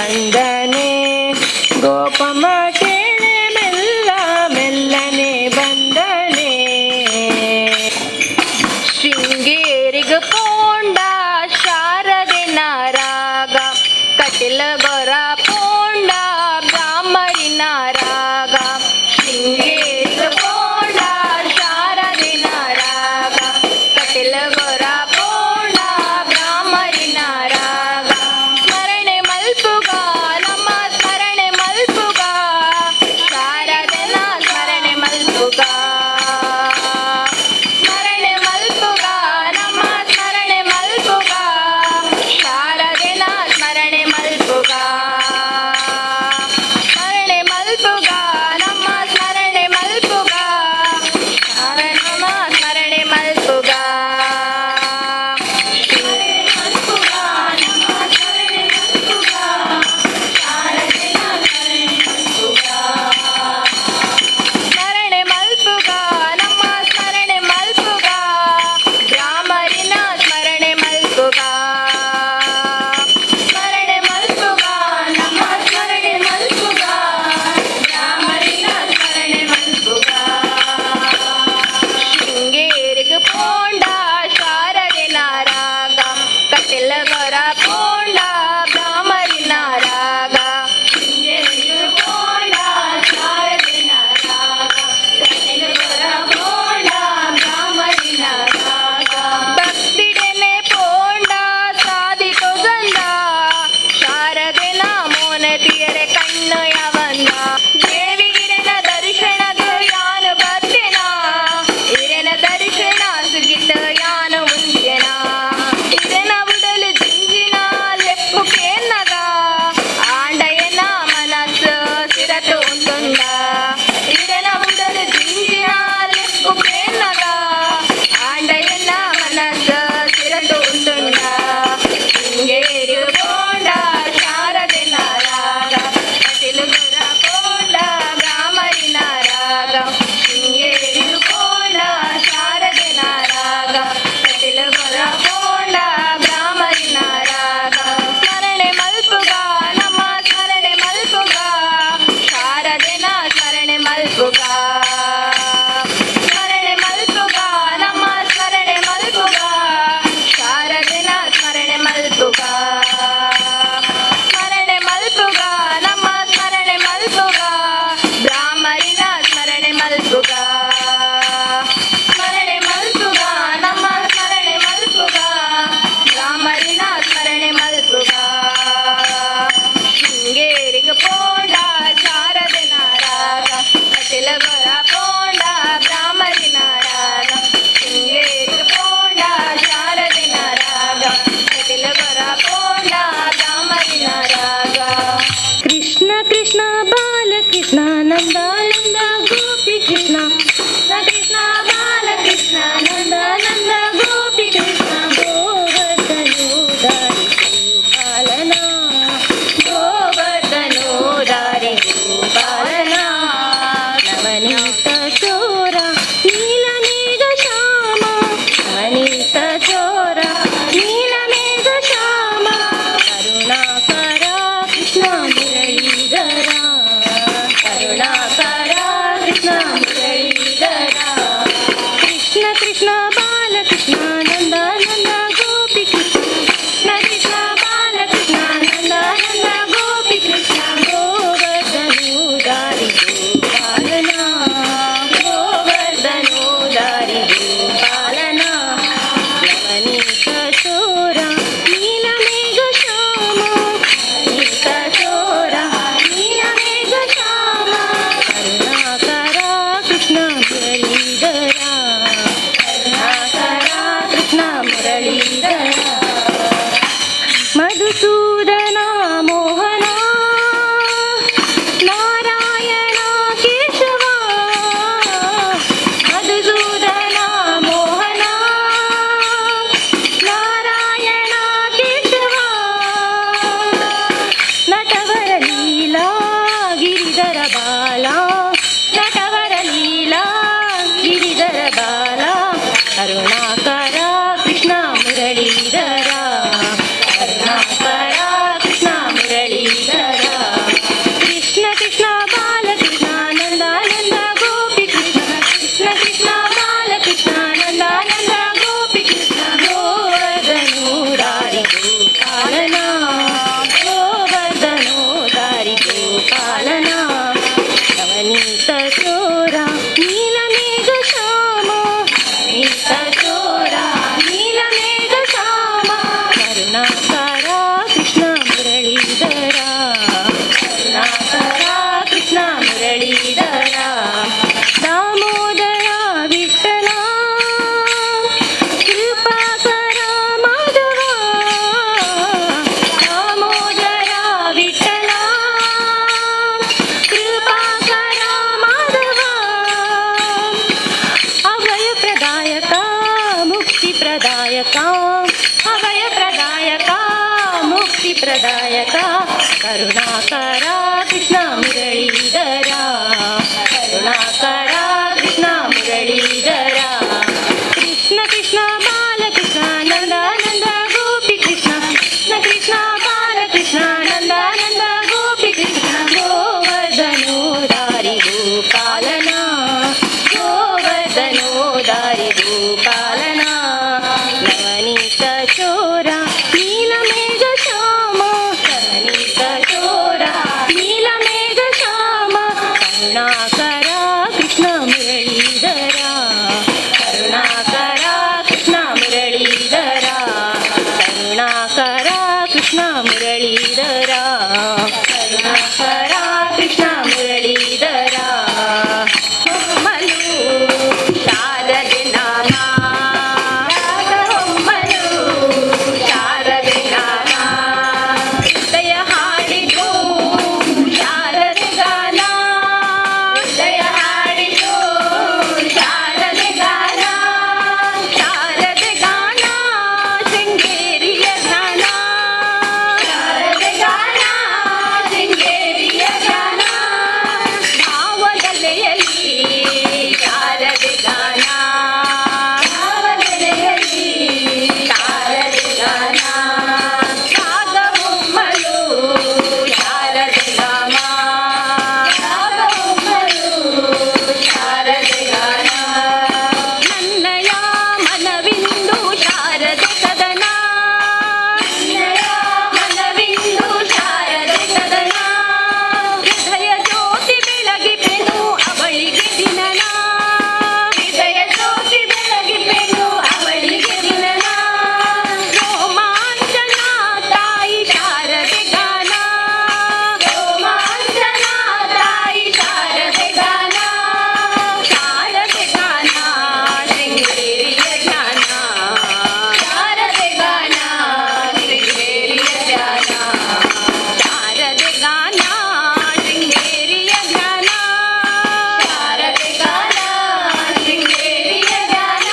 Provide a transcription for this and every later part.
ಬಂದನೆ ಗೋಪಮ್ಮ ಕೇಳೆ ಮೆಲ್ಲ ಮೆಲ್ಲನೆ ಬಂದನೆ ಶೃಂಗೇರಿಗೆ ಪೋಂಡ ಶಾರದೆ ನಾರಾಗ ಕಟಿಲ ಗೊರ ಪೋಂಡ ಬ್ರಾಹ್ಮರಿ ನಾರಾಗ ಶೃಂಗೇರಿಗೆ ಪೋಂಡ ಶಾರದೆ ನಾರಾಗ ಕಟಿಲ ಗೊರ ಪೋಂಡ ಬ್ರಾಹ್ಮರಿ ನಾರಾಗ ಸ್ಮರಣೆ ಮಲ್ಪುಗ ನಮ್ಮ ಸ್ಮರಣೆ ಮಲ್ಪುಗ ಶಾರದೆನ ಸ್ಮರಣೆ ಮಲ್ಪುಗ ಸ್ಮರಣೆ ಮಲ್ಪುಗ ನಮ್ಮ ಸ್ಮರಣೆ ಮಲ್ಪುಗ ಶಾರದೆನ ಸ್ಮರಣೆ ಮಲ್ಪುಗ ಸ್ಮರಣೆ ಮಲ್ಪುಗ ನಮ್ಮ ಸ್ಮರಣೆ ಮಲ್ಪುಗ ಶಾರದೆನ ಸ್ಮರಣೆ ಮಲ್ಪುಗ ಸ್ಮರಣೆ ಮಲ್ಪುಗ ನಮ್ಮ ಸ್ಮರಣೆ ಮಲ್ಪುಗ ಬ್ರಾಹ್ಮರಿನ ಸ್ಮರಣೆ ಮಲ್ಪುಗ ಸ್ಮರಣೆ ಮಲ್ಪುಗ ನಮ್ಮ ಸ್ಮರಣೆ ಮಲ್ಪುಗ ಬ್ರಾಹ್ಮರಿನ ಸ್ಮರಣೆ ಮಲ್ಪುಗ ಶೃಂಗೇರಿಗೆ ಪೋಂಡ ಶಾರದೆ ನಾರಾಗ ಕಟಿಲ ಗೊರ ಪೋಂಡ ಬ್ರಾಹ್ಮರಿ ನಾರಾಗ ಶೃಂಗೇರಿಗೆ ಪೋಂಡ ಶಾರದೆ ನಾರಾಗ ಕಟಿಲ ಗೊರ ಪೋಂಡ ಬ್ರಾಹ್ಮರಿ ನಾರಾಗ ಭಕ್ತಿಡೆನೆ ಪೋಂಡ ಸಾಧಿತು ಗಂಧ ಶಾರದೆನ ಮೋನತಿಯರೆ ಕಣ್ಣು ಯಾವಂದ ದೇವಿಗಿರನ ದರ್ಶನದ ಯಾನು ಬತ್ತೆನ ಇರನ ದರ್ಶನ ಸುಗಿತ ಯಾನು ಮುಂದೆನ ಇರನ ಉಡಲು ಜಿಂಜಿನ ಲೆಪ್ಪು ಕೇನ್ನಗ ಆಂಡಯನ ಮನಸ್ಸು ಸಿರತು ಉಂದುಂಡ ಇರನ ಉಡಲು ಜಿಂಜಿನ ಲೆಪ್ಪು ಕೇನ್ನಗ ಆಂಡಯನ ಮನಸ್ಸು ಸಿರತು ಉಂದುಂಡ ಶೃಂಗೇರಿ ಪೋಂಡ ಶಾರದೆ ನಾರಾಗ ಕಟಿಲು ಗೊರ ಪೋಂಡ ಬ್ರಾಹ್ಮರಿ ನಾರಾಗ ಶೃಂಗೇರಿ ಪೋಂಡ ಶಾರದೆ ನಾರಾಗ ಕಟಿಲು ಗೊರ ಪೋಂಡ ಬ್ರಾಹ್ಮರಿ ನಾರಾಗ ಸ್ಮರಣೆ ಮಲ್ಪುಗ ನಮ್ಮ ಸ್ಮರಣೆ ಮಲ್ಪುಗ ಶಾರದೆನ ಸ್ಮರಣೆ ಮಲ್ಪುಗ ಸ್ಮರಣೆ ಮಲ್ಪುಗ ನಮ್ಮ ಸ್ಮರಣೆ ಮಲ್ಪುಗ ಶಾರದೆನ ಸ್ಮರಣೆ ಮಲ್ಪುಗ ಸ್ಮರಣೆ ಮಲ್ಪುಗ ನಮ್ಮ ಸ್ಮರಣೆ ಮಲ್ಪುಗ ಬ್ರಾಹ್ಮರಿನ ಸ್ಮರಣೆ ಮಲ್ಪುಗ ಸ್ಮರಣೆ ಮಲ್ಪುಗ ನಮ್ಮ ಸ್ಮರಣೆ ಮಲ್ಪುಗ ಬ್ರಾಹ್ಮರಿನ ಸ್ಮರಣೆ ಮಲ್ಪುಗ ಶೃಂಗೇರಿಗೆ ಪೋಂಡ ಶಾರದೆ ನಾರಾಗ ಕಟಿಲ ಗೊರ ಪೋಂಡ ಬ್ರಾಹ್ಮರಿ ನಾರಾಗ ಶೃಂಗೇರಿಗೆ ಪೋಂಡ ಶಾರದೆ ನಾರಾಗ ಕಟಿಲ ಗೊರ ಪೋಂಡ ಬ್ರಾಹ್ಮರಿ ನಾರಾಗ ಕೃಷ್ಣ ಕೃಷ್ಣ ಬಾಲಕೃಷ್ಣ ನಂದ ನಂದ ಗೋಪಿ ಕೃಷ್ಣ ಕೃಷ್ಣ ಕೃಷ್ಣ ಬಾಲಕೃಷ್ಣ ನಂದ ನಂದ ಗೋಪಿ ಕೃಷ್ಣ ಗೋವರ್ಧನೋದಾರಿ ಗೋಪಾಲನ ಗೋವರ್ಧನೋದಾರಿ ಗೋಪಾಲನ ನವನೀತ ಚೋರ ನೀಲಮೇಘ ಶ್ಯಾಮ ನವನೀತ ಚೋರ ನೀಲಮೇಘ ಶ್ಯಾಮ ಕರುಣಾಕರ ಕೃಷ್ಣ ಮುರಳೀಧರ ಕರುಣಾಕರ ಮಂತ್ರದಾಯಕ ಕರುಣಾಕರ ಕೃಷ್ಣ ಮುರಳೀಧರ ಕರುಣಾಕರ ಕೃಷ್ಣ ಮುರಳೀಧರ ಕೃಷ್ಣ ಕೃಷ್ಣ ಬಾಲಕೃಷ್ಣ ನಂದ ನಂದ ಗೋಪಿ ಕೃಷ್ಣ ಕೃಷ್ಣ ಕೃಷ್ಣ ಬಾಲಕೃಷ್ಣ ನಂದ ನಂದ ಗೋಪಿ ಕೃಷ್ಣ ಗೋವರ್ಧನೋ ದಾರಿ ಗೋಪಾಲನ ಗೋವರ್ಧನೋ ದಾರಿ ಗೋಪಾಲನ ನವನೀತ ಚೋರ ನೀಲಮೇಘ ಶ್ಯಾಮ ನವನೀತ ಚೋರ ನೀಲಮೇಘ ಶ್ಯಾಮ ಕರುಣಾಕರ ಕೃಷ್ಣ ಮುರಳೀಧರ ಕರುಣಾಕರ ಕೃಷ್ಣ ಮುರಳೀಧರ ಕರುಣಾಕರ ಕೃಷ್ಣ ಮುರಳೀಧರ ಕರುಣಾಕರ ಕೃಷ್ಣ ಮುರಳೀಧರ ಹೊಮ್ಮಲು ಶಾರದೆ ನಾಮ ಹೊಮ್ಮಲು ಶಾರದೆ ನಾಮ ಹೃದಯ ಹಾಡಿತು ಶಾರದೆ ಗಾನ ಹೃದಯ ಹಾಡಿತು ಶಾರದೆ ಗಾನ ಶಾರದೆ ಗಾನ ಶೃಂಗೇರಿಯ ಜ್ಞಾನ ಶಾರದೆ ಗಾನ ಶೃಂಗೇರಿಯ ಜ್ಞಾನ ಭಾವಗಲೆಯಲ್ಲಿ ಶಾರದೆ ಗಾನ ಭಾವಗಲೆಯಲ್ಲಿ ಶಾರದೆ ಗಾನ ರಾಗವೊಮ್ಮಲು ಶಾರದೆ ಗಾಮ ರಾಗವೊಮ್ಮಲು ಶಾರದೆ ಗಾನ ನನ್ನಯ ಮನವಿಂದು ಶಾರದೆ ಸದನ ನನ್ನಯ ಮನವಿಂದು ಶಾರದೆ ಸದನ ಹೃದಯ ಜ್ಯೋತಿ ಬೆಳಗಿಪೆನು ಅವಳಿಗೆ ದಿನನ ಹೃದಯ ಜ್ಯೋತಿ ಬೆಳಗಿಪೆನು ಅವಳಿಗೆ ದಿನನ ರೋಮಾಂಚನ ತಾಯಿ ಶಾರದೆ ಗಾನ ರೋಮಾಂಚನ ತಾಯಿ ಶಾರದೆ ಗಾನ ಶಾರದೆ ಗಾನ ಶೃಂಗೇರಿಯ ಜ್ಞಾನ ಶಾರದೆ ಗಾನ ಶೃಂಗೇರಿಯ ಜ್ಞಾನ ಶಾರದೆ ಗಾನ ಶೃಂಗೇರಿಯ ಜ್ಞಾನ ಶಾರದೆ ಗಾನ ಶೃಂಗೇರಿಯ ಜ್ಞಾನ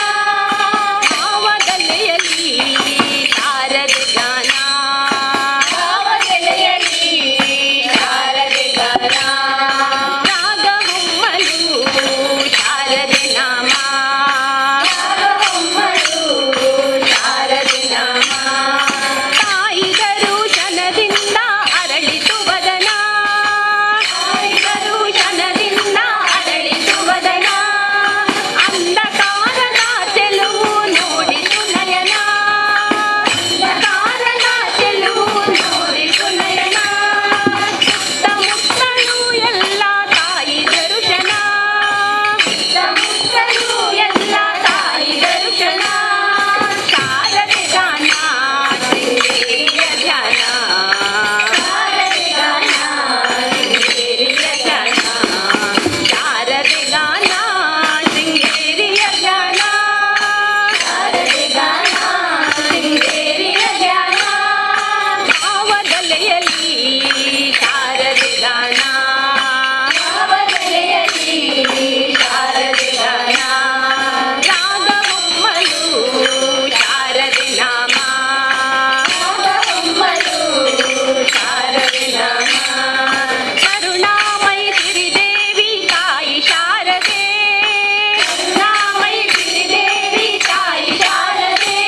ಭಾವಗಲೆಯಲ್ಲಿ ಶಾರದೆ ಗಾನ ಭಾವಗಲೆಯಲ್ಲಿ ಶಾರದೆ ಗಾನ ರಾಗವೊಮ್ಮಲು ಶಾರದೆ ನಾಮ ರಾಗವೊಮ್ಮಲು ಶಾರದೆ ನಾಮ ತಾಯಿದರು ಜನದಿಂದ ಅರಳಿತು ವದನ ತಾಯಿದರು ಜನದಿಂದ ಅರಳಿತು ವದನ ಅಂಧಕಾರನ ಚೆಲುವು ನೋಡಿತು ನಯನ ಅಂಧಕಾರನ ಚೆಲುವು ನೋಡಿತು ನಯನ ಸುತ್ತಮುತ್ತಲೂ ಎಲ್ಲ ತಾಯಿ ದರ್ಶನ ಸುತ್ತಮುತ್ತಲೂ ಎಲ್ಲ ತಾಯಿ ದರ್ಶನ ಶಾರದೆ ಗಾನ ಶೃಂಗೇರಿಯ ಧ್ಯಾನ ಶಾರದೆ ಗಾನ ಶೃಂಗೇರಿಯ ಧ್ಯಾನ ಶಾರದೆ ಗಾನ ಶೃಂಗೇರಿಯ ಧ್ಯಾನ ಶಾರದೆ ಗಾನ ಶೃಂಗೇರಿಯ ಧ್ಯಾನ ಭಾವಗಲೆಯಲ್ಲಿ ಶಾರದೆ ಗಾನ ಭಾವಗಲೆಯಲ್ಲಿ ಶಾರದೆ ಗಾನ ರಾಗವೊಮ್ಮಲು ಶಾರದೆ ನಾಮ ರಾಗವೊಮ್ಮಲು ಶಾರದೆ ನಾಮ ಕರುಣಾಮಯಿ ಸಿರಿದೇವಿ ತಾಯಿ ಶಾರದೆ ಕರುಣಾಮಯಿ ಸಿರಿದೇವಿ ತಾಯಿ ಶಾರದೆ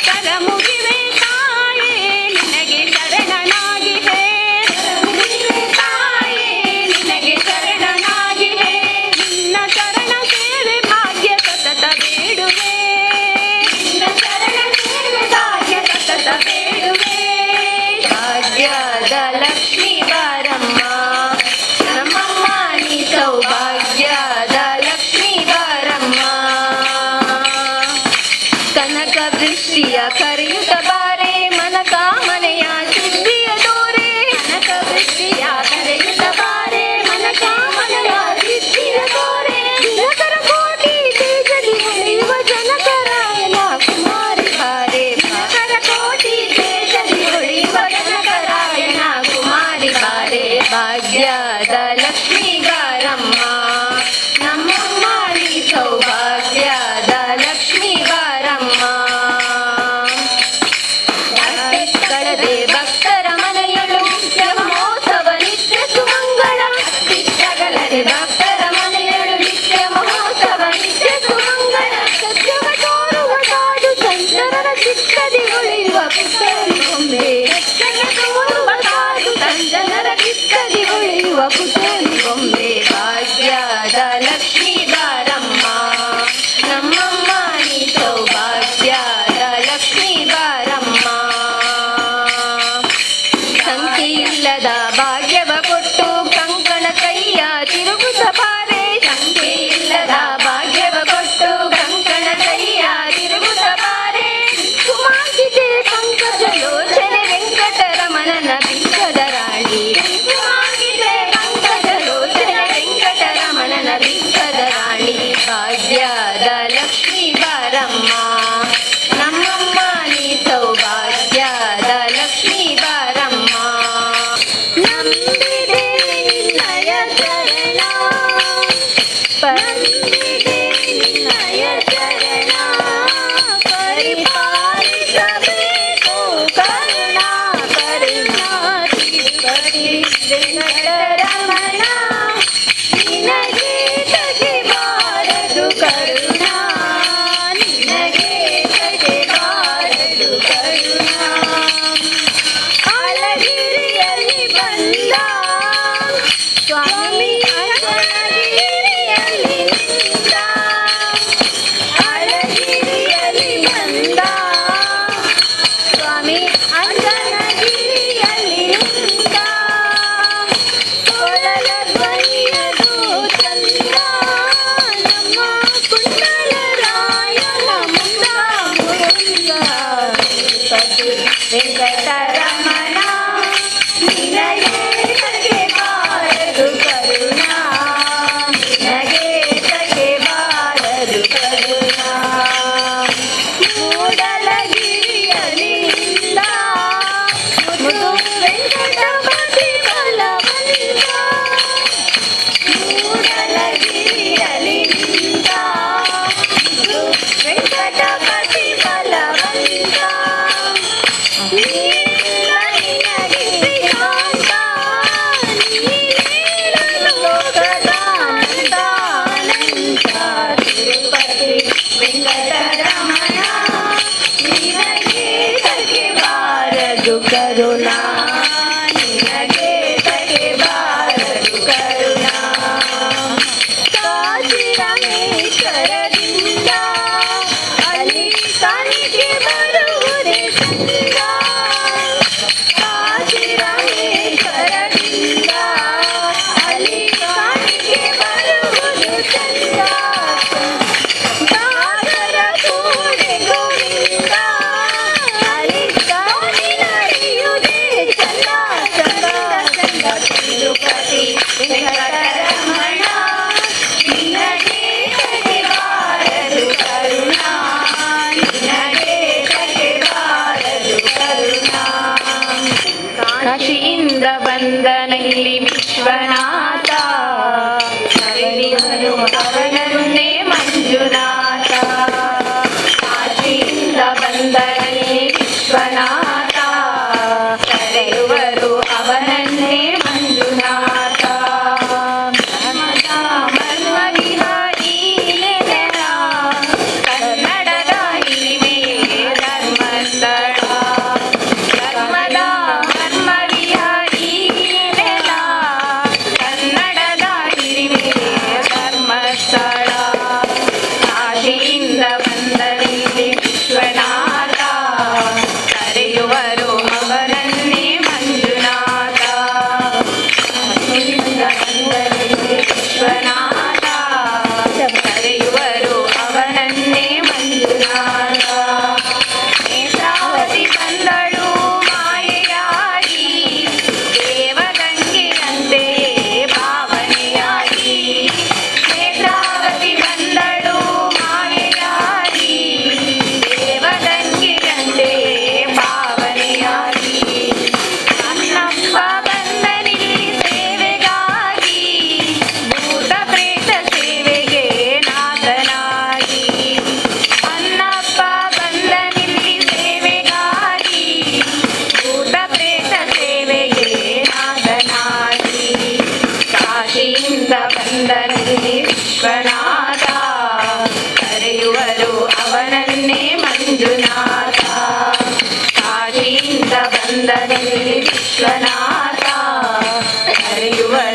ಕರಮುಗಿವೆ ತಾಯೇ ನಿನಗೆ ಶರಣನಾಗಿಹೆ ಕರಮುಗಿವೆ ತಾಯೇ ನಿನಗೆ ಶರಣನಾಗಿಹೆ ನಿನ್ನ ಶರಣ ಸೇವೆ ಭಾಗ್ಯ ಸತತ ಬೇಡುವೆ ನಿನ್ನ ಶರಣ ಸೇವೆ ಭಾಗ್ಯ ಸತತ ಬೇಡುವೆ ಭಾಗ್ಯದ ಲಕ್ಷ್ಮೀ ಬಾರಮ್ಮ ನಮ್ಮಮ್ಮ ನೀ ಸೌಭಾಗ್ಯದ ಲಕ್ಷ್ಮೀ ಬಾರಮ್ಮ ಕನಕ ವೃಷ್ಟಿಯ ಕರೆಯುತ್ತ ಬಾರೆ ಮನಕ ಮನೆಯ ಸಿದ್ಧಿಯ ದೂರೆ ಕನಕ ವೃಷ್ಟಿಯ ಕರೆಯುತ್ತ ಬಾರೆ ಮನಕ ಮನೆಯ ಸಿದ್ಧಿಯ ದೂರೆ ದಿನಕರ ಕೋಟಿ ತೇಜದಿ ಹೊಳೆಯುವ ಜನಕರಾಯನ ಕುಮಾರಿ ಬಾರೆ ದಿನಕರ ಕೋಟಿ ತೇಜದಿ ಹೊಳೆಯುವ ಜನಕರಾಯನ ಕುಮಾರಿ ಬಾರೆ ಭಾಗ್ಯದ ಲಕ್ಷ್ಮೀ ಬಾರಮ್ಮ ನಮ್ಮಮ್ಮ ನೀ ಸೌಭಾಗ್ಯದ ಲಕ್ಷ್ಮೀ ಬಾರಮ್ಮ ಕಳದೆ ಭಕ್ತರ ಕರೆಯುವ ಕುಟುಂಬ ಗೊಂಬೆ ಭಾಗ್ಯದ ಲಕ್ಷ್ಮೀ ಬಾರಮ್ಮ ನಮ್ಮಮ್ಮ ನೀ ಸೌಭಾಗ್ಯದ ಲಕ್ಷ್ಮೀ ಬಾರಮ್ಮ ಸಂಖ್ಯೆಯಿಲ್ಲದ ಭಾಗ್ಯವ ಕೊಟ್ಟು ಕಂಕಣ ಕೈಯ ತಿರುಗುತ್ತ ಬಾರೆ ಸಂಖ್ಯೆಯಿಲ್ಲದ ಭಾಗ್ಯವ ಕೊಟ್ಟು ಕಂಕಣ ಕೈಯ ತಿರುಗುತ್ತ ಬಾರೆ ಕುಮಾಂಕಿತೆ ಪಂಕಜ ಲೋಚನೆ ವೆಂಕಟರಮಣನ ಬಿಕ್ಕದ ರಾಣಿ ಕುಮಾಂಕಿತೆ ಪಂಕಜ ಲೋಚನೆ ವೆಂಕಟರಮಣನ ಬಿಕ್ಕದ ರಾಣಿ ಭಾಗ್ಯದ ಲಕ್ಷ್ಮೀ ಬಾರಮ್ಮ ನಮ್ಮಮ್ಮ ನೀ ಸೌಭಾಗ್ಯದ ಲಕ್ಷ್ಮೀ ಬಾರಮ್ಮ ನಂಬಿದೆ ನಿನ್ನಯ ಚರಣ ನಂಬಿದೆ ನಿನ್ನಯ ಚರಣ ಪರಿಪಾಲಿಸಬೇಕು ಕರುಣಾ ಕರುಣಾ ತಿರುಪತಿ ವೆಂಕಟರಮಣ ನಿನಗೆ ತಗೆಬಾರದು ಕರುಣಾ ನಿನಗೆ ತಗೆಬಾರದು ಕರುಣಾ ಅಳಗಿರಿಯಲ್ಲಿ ಬಂದ ಸ್ವಾಮಿ ಅಳಗಿರಿಯಲ್ಲಿ ನಿಂತ ಅಳಗಿರಿಯಲ್ಲಿ ಬಂದ ಸ್ವಾಮಿ ಅಂಜನಗಿರಿಯಲ್ಲಿ ನಿಂತ ಕೊಳಲ ಧ್ವನಿಯದು ಚಂದ ನಮ್ಮ ಕುಂಡಲರಾಯನ ಮುಂದ ಮುಂದ ತಿರುಪತಿ ವೆಂಕಟರಮಣ ನಿನಗೆ ತಗೆಬಾರದು ಕರುಣಾ ನಿನಗೆ ತಗೆಬಾರದು ಕರುಣಾ ಮೂಡಲಗಿರಿಯಲ್ಲಿ ನಿಂದ ಮುದು ವೆಂಕಟಪತಿ ಬಲವಂತ ಮೂಡಲಗಿರಿಯಲ್ಲಿ ನಿಂದ ಮುದು ವೆಂಕಟಪತಿ ಬಲವಂತ ನೀನಿಲ್ಲ ನಿನಗೆ ಶ್ರೀಕಾಂತ ನೀನೇನು ಲೋಕದ ಅನಂತ ಅನಂತ ತಿರುಪತಿ ವೆಂಕಟರಮಣ ನಿನಗೆ ತಗೆಬಾರದು ಕರುಣಾ ನಿನಗೆ ತಗೆಬಾರದು ಕರುಣಾ ಕಾಶಿ ರಾಮೇಶ್ವರದಿಂದ ಅಲ್ಲಿ ಕಾಣಿಕೆ ಬರುವುದೇ ಚಂದ ಕಾಶಿ ರಾಮೇಶ್ವರದಿಂದ ಅಲ್ಲಿ ಕಾಣಿಕೆ ಬರುವುದು ಚಂದ ಸಾಗರ ಕೂಡೆ ಗೋವಿಂದ ಅಲ್ಲಿ ಗಾಳಿ ನಡೆಯುವುದೇ ಚಂದ ಚಂದ ಚಂದ ತಿರುಪತಿ ವೆಂಕಟರಮಣ ನಿನಗೆ ತಗೆಬಾರದು ಕರುಣಾ ನಿನಗೆ ತಗೆಬಾರದು ಕರುಣಾ ಕಾಶಿಯಿಂದ ಬಂದನಲ್ಲಿ ವಿಶ್ವನಾಥ ಕರೆಯುವರು ಅವನನ್ನೇ ಮಂಜುನಾಥ ಕಾಶಿಯಿಂದ ಬಂದನಲ್ಲಿ ವಿಶ್ವನಾಥ ಕರೆಯುವರು ಅವನನ್ನೇ ಮಂಜುನಾಥ ಮರ್ಮ ವಿಹಾರಿ ನೆಲ ಕನ್ನಡದ ಹಿರಿಮೆಯೇ ಧರ್ಮಸ್ಥಳ ಧರ್ಮದ ಮರ್ಮ ವಿಹಾರಿ ನೆಲ ಕನ್ನಡದ ಹಿರಿಮೆಯೇ ಧರ್ಮಸ್ಥಳ ಕಾಶಿಯಿಂದ ಬಂದಲ್ಲಿ ವಿಶ್ವನಾಥ ಕರೆಯುವರು ಅವರನ್ನೇ ಮಂಜುನಾಥ ಕಾಶಿಯಿಂದ ಬಂದಲ್ಲಿ ವಿಶ್ವನಾಥ ಕರೆಯುವರು ಅವನನ್ನೇ ಮಂಜುನಾಥ ನೇತ್ರಾವತಿ ಬಂದಳು ಮಾಯೆಯಾಗಿ ದೇವಗಂಗೆಯಂತೆಯೇ ಭಾವನೆಯಾಗಿ ನೇತ್ರಾವತಿ ಬಂದಳು ಮಾಯೆಯಾಗಿ ದೇವಗಂಗೆಯಂತೆಯೇ ಭಾವನೆಯಾಗಿ ಅನ್ನಪ್ಪ ಬಂದನಿಲ್ಲಿ ಸೇವೆಗಾಗಿ ಭೂತ ಪ್ರೇತ ಸೇವೆಗೆ ನಾಥನಾಗಿ ಅನ್ನಪ್ಪ ಬಂದನಿಲ್ಲಿ ಸೇವೆಗಾಗಿ ಭೂತ ಪ್ರೇತ ಸೇವೆಗೆ ನಾಥನಾಗಿ ಕಾಶಿಯಿಂದ ಬಂದನಿಲ್ಲಿ ವಿಶ್ವನಾಥ ಕರೆಯುವರು ಅವನನ್ನೇ ಮಂಜುನಾಥ ಕಾಶಿಯಿಂದ ಬಂದನಿಲ್ಲಿ ವಿಶ್ವನಾಥ ಕರೆಯುವರು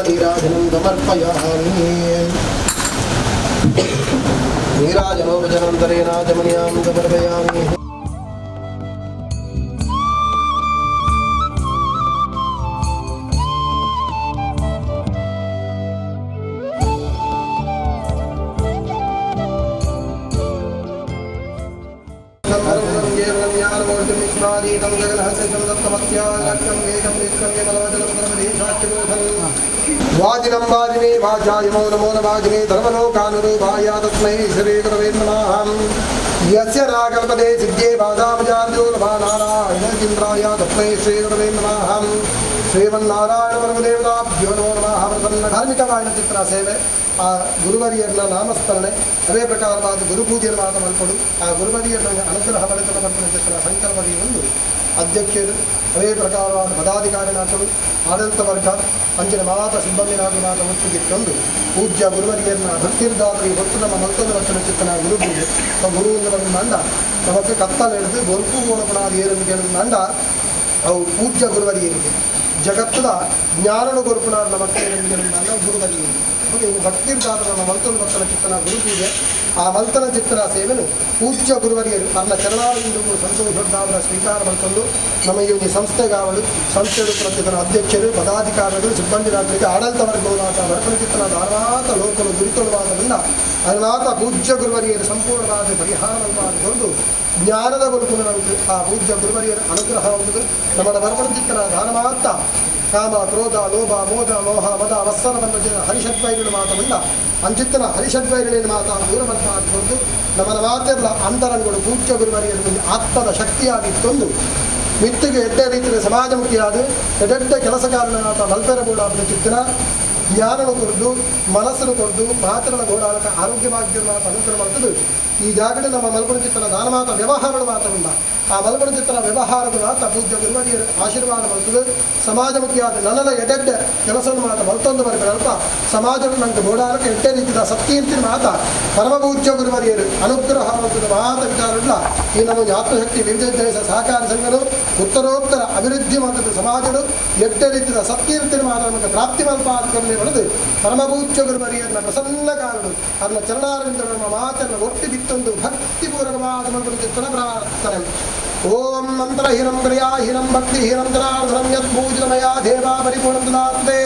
नीराजनं समर्पयामि नीराजनोपजनन्तरेणाचमनीयां समर्पयामि वाजिनं वाजिने भाजाय मो नमो न वाजिने धर्मलोकानुरूपाय तस्मै श्री गुरवे नमः यस्य नाकल्पते सिद्धे बाधामजार्यो नारायणचन्द्राय तस्मै श्री गुरवे नमः ಶ್ರೀಮನ್ನಾರಾಯಣ ಪರಮದೇವತಾಭ್ಯೋ ನಮೋ ನಮಃ. ಪ್ರಸನ್ನ ಧಾರ್ಮಿಕವಾದ ಚಿತ್ರ ಸೇವೆ, ಆ ಗುರುವರಿಯರನ್ನ ನಾಮಸ್ಮರಣೆ, ಅದೇ ಪ್ರಕಾರವಾದ ಗುರುಪೂಜೆಯನ್ನು ಮಾತ್ರ ಮಾಡಿಕೊಂಡು ಆ ಗುರುವರಿಯರನ್ನ ಅನುಗ್ರಹ ಪಡೆದ ಬರ್ತಿನ ಚಿತ್ರ ಸಂಕಲ್ಪದಿ ಒಂದು ಅಧ್ಯಕ್ಷರು, ಅದೇ ಪ್ರಕಾರವಾದ ಪದಾಧಿಕಾರಿನಾಥರು, ಆಡಳಿತ ವರ್ಗ, ಅಂಚಿನ ಮಾತ ಸಿಬ್ಬಂದಿ ನಾಥ ಒಟ್ಟಿಗಿಟ್ಟೊಂದು ಪೂಜ್ಯ ಗುರುವರಿಯರನ್ನ ಭಕ್ತಿರ್ದಾತರಿಗೆ ಹೊತ್ತು ನಮ್ಮ ಮತ್ತೊಂದು ವರ್ಷದ ಚಿತ್ರನ ಗುರುಪೂಜೆ ಗುರುವಿನ ಮಂಡ ನಮಗೆ ಕತ್ತಲೆಳೆದು ಗೊಲ್ಪು ಗೋಣಪಣಾದ ಏರನ್ನು ಮಂಡ ಅವು ಪೂಜ್ಯ ಗುರುವರಿಯರಿಗೆ ಜಗತ್ತದ ಜ್ಞಾನನು ಗುರುಪುನಾರ ನಮಕ್ಕೆ ಗುರುವರಿಯರಿಗೆ ಭಕ್ತಿರ್ದಾತನ ಮಲ್ತನ ಭಕ್ತನ ಚಿತ್ತನ ಗುರುಪೂಜೆ, ಆ ಮಲ್ತನ ಚಿತ್ತನ ಸೇವೆನು ಪೂಜ್ಯ ಗುರುವರಿಯರು ನನ್ನ ಚರಣಾರವಿಂದು ಸಂತೋಷವರ ಸ್ವೀಕಾರ ಮಾಡಿಕೊಂಡು ನಮ್ಮ ಈ ಸಂಸ್ಥೆಗಾವಲು ಸಂಸ್ಥೆಗಳು ಪ್ರತಿತನ ಅಧ್ಯಕ್ಷರು, ಪದಾಧಿಕಾರಿಗಳು, ಸಿಬ್ಬಂದಿನಾಥರಿಗೆ, ಆಡಳಿತ ವರ್ಗವಾದ ವರ್ಗನ ಚಿತ್ತನ ಧಾರವಾತ ಲೋಕಲು ಗುರುತುವಾದರಿಂದ ಅದನ್ನಾತ ಪೂಜ್ಯ ಗುರುವರಿಯರು ಸಂಪೂರ್ಣವಾದ ಪರಿಹಾರವಾದಕೊಂಡು ಜ್ಞಾನದ ಗುರುಕುಲನಂತೆ ಆ ಪೂಜ್ಯ ಗುರುವರಿಯರ ಅನುಗ್ರಹ ಹೊಂದುದು ನಮ್ಮ ವರ್ಗನ ಚಿತ್ತನ ಧಾರವಾತ ಕಾಮ ಕ್ರೋಧ ಲೋಭ ಮೋದ ಮೋಹ ಮದ ವತ್ಸರವನ್ನು ಹರಿಷಡ್ವೈರುಗಳು ಮಾತವಲ್ಲ ಅಂಚಿತ್ತನ ಹರಿಷಡ್ವೈರುಳಿನ ಮಾತಾ ದೂರ ಬರ್ತಾಕೊಂಡು ನಮ್ಮ ಮಾತೆಲ್ಲ ಅಂತರಂಗಳು ಪೂಜ್ಯ ಗುರುವರಿಯರು ಆತ್ಮದ ಶಕ್ತಿಯಾಗಿತ್ತೊಂದು ಮಿತ್ತಿಗೆ ಎಡ್ಡೆ ರೀತಿಯ ಸಮಾಜಮುಖಿಯಾದ ಎಡೆಡ್ಡ ಕೆಲಸಗಾರನಾದ ಮಲ್ಪೆರಗೂಡಾದ ಚಿತ್ತನ ಜ್ಞಾನನು ಕೊಡದು, ಮನಸ್ಸನ್ನು ಕೊಡದು, ಮಾತುಗಳ ಗೋಡಾಟ ಆರೋಗ್ಯವಾಗಿದ್ದ ಅನುಗ್ರಹ ಮಾಡ್ತದೆ. ಈ ಜಾಗದಲ್ಲಿ ನಮ್ಮ ಮಲ್ಪನ ಚಿತ್ತನ ದಾನ ಮಾತ ವ್ಯವಹಾರಗಳು ಮಾತ್ರವಲ್ಲ, ಆ ಮಲ್ಪನ ಚಿತ್ತನ ವ್ಯವಹಾರಗಳು ಮಾತ್ರ ಪೂಜ್ಯ ಗುರುವರಿಯರು ಆಶೀರ್ವಾದ ಮಾಡ್ತದೆ. ಸಮಾಜಮುಖಿಯಾದ ನನ್ನದ ಎಡೆಡ್ಡ ಕೆಲಸವನ್ನು ಮಾತ್ರ ಮಲ್ತೊಂದು ಬರಬೇಕಲ್ಪ ಸಮಾಜಗಳು ನನಗೆ ಗೋಡಾಟಕ್ಕೆ ಎಡ್ಡೆ ರೀತಿಯ ಸತ್ಕೀರ್ತಿನ ಮಾತ ಪರಮ ಪೂಜ್ಯ ಗುರುವರಿಯರು ಅನುಗ್ರಹ ಮಾಡ್ತದೆ ಮಾತ ವಿಚಾರವಿಲ್ಲ. ಈ ನಮ್ಮ ಆತ್ಮಶಕ್ತಿ ವಿವಿಧ ದೇಶ ಸಹಕಾರ ಸಂಘಗಳು ಉತ್ತರೋತ್ತರ ಅಭಿವೃದ್ಧಿ ಮಾಡ್ತದೆ. ಸಮಾಜಗಳು ಎಡ್ಡೆ ರೀತಿಯ ಸತ್ಕೀರ್ತಿನ ಮಾತ್ರ ನಮಗೆ ಪ್ರಾಪ್ತಿ ಮಲ್ಪಾತ್ಮನೆ ಪಡೆದು ಪರಮಪೂಜ್ಯ ಗುರುವರಿಯರನ್ನ ಪ್ರಸನ್ನ ಕಾರಣ ಅದನ್ನ ಚರಣಾರವಿಂದ ನಮ್ಮ ಮಾತನ್ನು ಒಟ್ಟಿ ಬಿತ್ತೊಂದು ಭಕ್ತಿಪೂರ್ವಕವಾದ ಮಲ್ಪನ ಚಿತ್ತನ ಪ್ರಾರ್ಥನೆ. ಓಂ ಮಂತ್ರಹೀನಂ ಕ್ರಿಯಾಹೀನಂ ಭಕ್ತಿಹೀನಂ ಜನಾರ್ದನಂ ಯತ್ಪೂಜಿತಮಯಾ ದೇವಾ ಪರಿಪೂರ್ಣಂ ದದಾತೆ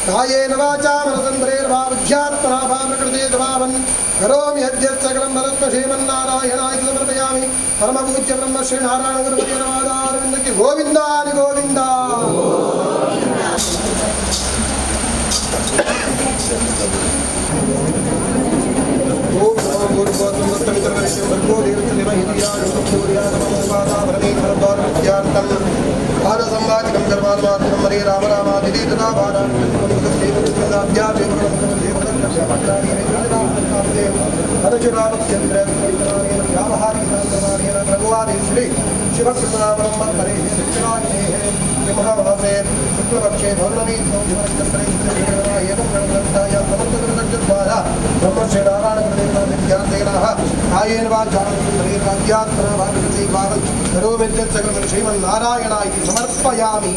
ಕಾಯೇನ ವಾಚಾ ಮನಸೇಂದ್ರಿಯರ್ವಾ ಬುದ್ಧ್ಯಾತ್ಮನಾ ವಾ ಪ್ರಕೃತೇ ಸ್ವಭಾವಂ ಕರೋಮಿ ಯದ್ಯತ್ ಸಕಲಂ ಪರಸ್ಮೈ ಶ್ರೀಮನ್ನಾರಾಯಣಾಯ ಸಮರ್ಪಯಾಮಿ. ಪರಮಪೂಜ್ಯ ಬ್ರಹ್ಮ ಶ್ರೀ ನಾರಾಯಣ ಗುರುವರಿಯರ ಪಾದಾರವಿಂದಕ್ಕೆ ಗೋವಿಂದಾನಿ ಗೋವಿಂದ. ಓಂ ನಮೋ ಗುರುಪಾದಂ ದತ್ತಮಿತ್ರವೈದ್ಯಂ ಭರ್ಗೋ ದೇವಸ್ಥಿತಿಮ ಹಿರಿಯಾಯ ಸೂರ್ಯಾಯ ನಮೋಪಾದಾಭರಣೀಕರದ್ವಾರಮಿತ್ಯಾರ್ಥಂ ಭಾರ ಸಂವಾಚಕಂ ಗರ್ವಾನ್ಮಾತ್ರಂ ಮರೇ ರಾಮ ರಾಮಾದಿತಿ ತದಾ ಶ್ರೀ ಶಿವಕೃಷ್ಣಾವರಂಬರೇ ಮಹಾಮಹೇ ಶುಕ್ಲಪಕ್ಷೇ ಪೌರ್ಣಮೀ ಬ್ರಹ್ಮಶ್ರೀ ನಾರಾಯಣಗುರುದೇವನಾಧ್ಯಾತ್ಮೇನಃ ಕಾಯೇನ ವಾಚಾ ವಾಗ್ಯಾತ್ಮನಾ ವಾ ಪ್ರಕೃತಿ ಭಾವಂ ಕರೋಮಿ ಯದ್ಯತ್ ಸಕಲಂ ಶ್ರೀಮನ್ನಾರಾಯಣಾಯ ಸಮರ್ಪಯಾಮಿ.